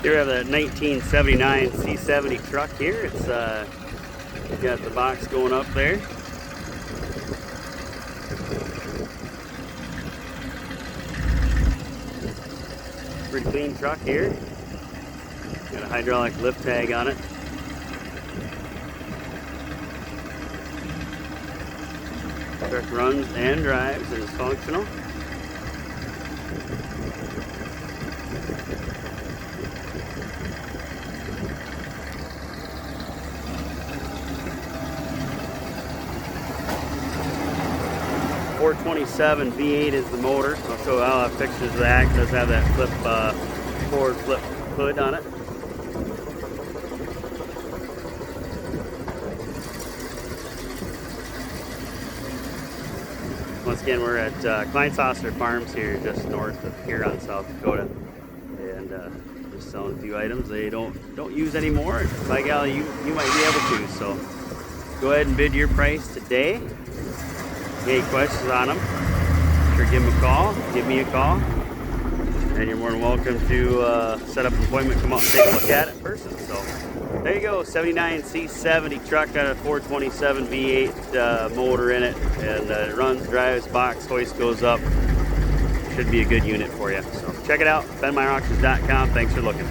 Here we have a 1979 C70 truck here. It's got the box going up there. Pretty clean truck here. Got a hydraulic lift tag on it. Truck runs and drives and is functional. .427 V8 is the motor. I'll show you how I pictures that. It does have that flip forward flip hood on it. Once again, we're at Kleinsausser Farms here, just north of Huron, South Dakota, and just selling a few items they don't use anymore. By golly, you might be able to. So go ahead and bid your price today. Any questions on them, sure give them a call, give me a call, and you're more than welcome to set up an appointment, come out and take a look at it in person. So there you go, 79 C70 truck, got a 427 V8 motor in it, and it runs, drives, box, hoist goes up. Should be a good unit for you. So check it out, benmeyerauctions.com. Thanks for looking.